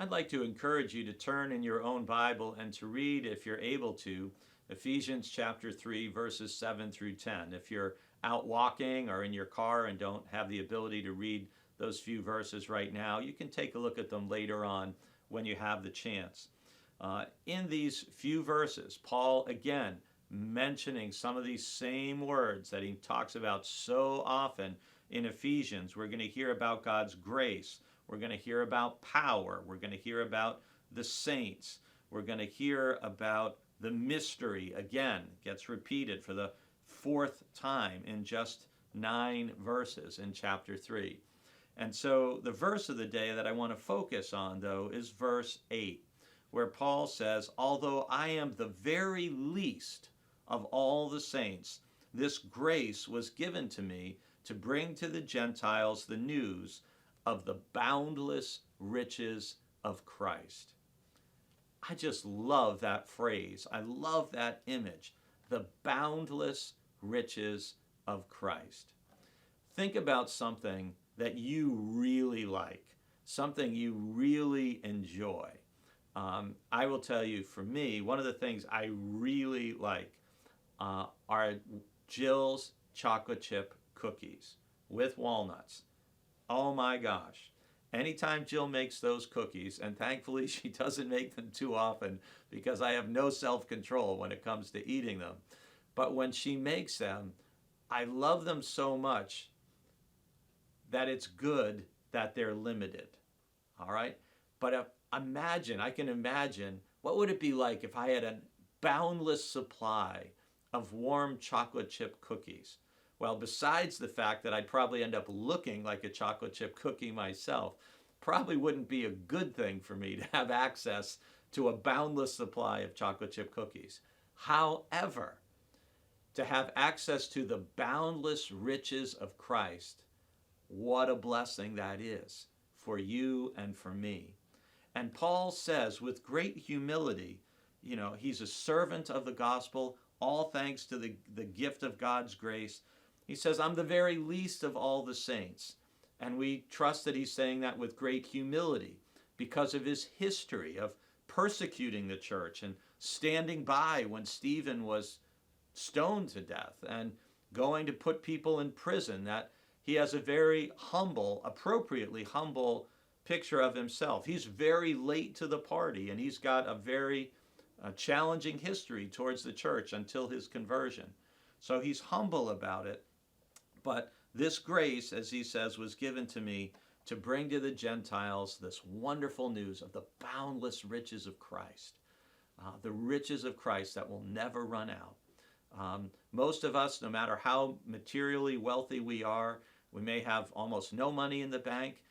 I'd like to encourage you to turn in your own Bible and to read, if you're able to, Ephesians chapter 3, verses 7 through 10. If you're out walking or in your car and don't have the ability to read those few verses right now, you can take a look at them later on when you have the chance. In these few verses, Paul again mentioning some of these same words that he talks about so often in Ephesians. We're going to hear about God's grace. We're going to hear about power. We're going to hear about the saints. We're going to hear about the mystery. Again, gets repeated for the fourth time in just 9 verses in chapter 3. And so the verse of the day that I want to focus on, though, is verse 8, where Paul says, "Although I am the very least of all the saints, this grace was given to me to bring to the Gentiles the news of the boundless riches of Christ." I just love that phrase. I love that image. The boundless riches of Christ. Think about something that you really like, something you really enjoy. I will tell you, for me, one of the things I really like are Jill's chocolate chip cookies with walnuts. Oh my gosh. Anytime Jill makes those cookies, and thankfully she doesn't make them too often because I have no self-control when it comes to eating them. But when she makes them, I love them so much that it's good that they're limited. All right? But I can imagine, what would it be like if I had a boundless supply of warm chocolate chip cookies? Well, besides the fact that I'd probably end up looking like a chocolate chip cookie myself, probably wouldn't be a good thing for me to have access to a boundless supply of chocolate chip cookies. However, to have access to the boundless riches of Christ, what a blessing that is for you and for me. And Paul says with great humility, he's a servant of the gospel, all thanks to the gift of God's grace. He says, I'm the very least of all the saints. And we trust that he's saying that with great humility because of his history of persecuting the church and standing by when Stephen was stoned to death and going to put people in prison. That he has a very humble, appropriately humble picture of himself. He's very late to the party, and he's got a very challenging history towards the church until his conversion. So he's humble about it. But this grace, as he says, was given to me to bring to the Gentiles this wonderful news of the boundless riches of Christ, the riches of Christ that will never run out. Most of us, no matter how materially wealthy we are, we may have almost no money in the bank.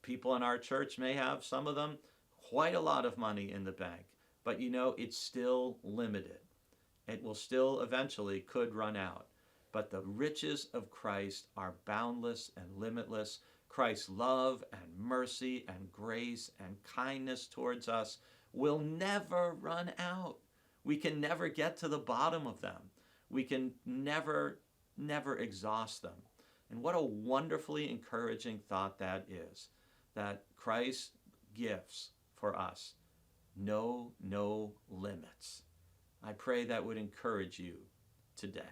People in our church may have, some of them, quite a lot of money in the bank. But it's still limited. It will still eventually could run out. But the riches of Christ are boundless and limitless. Christ's love and mercy and grace and kindness towards us will never run out. We can never get to the bottom of them. We can never exhaust them. And what a wonderfully encouraging thought that is, that Christ's gifts for us know no limits. I pray that would encourage you today.